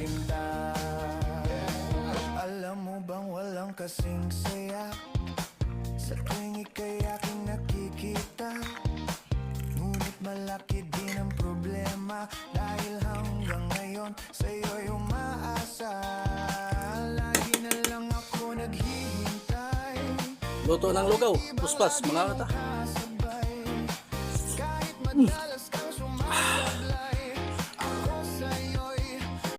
sinta. Alam mo bang walang kasing saya sa tuwing ika'y aking nakikita? Ngunit malaki din ang problema dahil hanggang ngayon sa'yo'y umaasa. Lagi na lang ako naghihintay. Luto ng lugaw, puspas, mga kata. Kahit madalas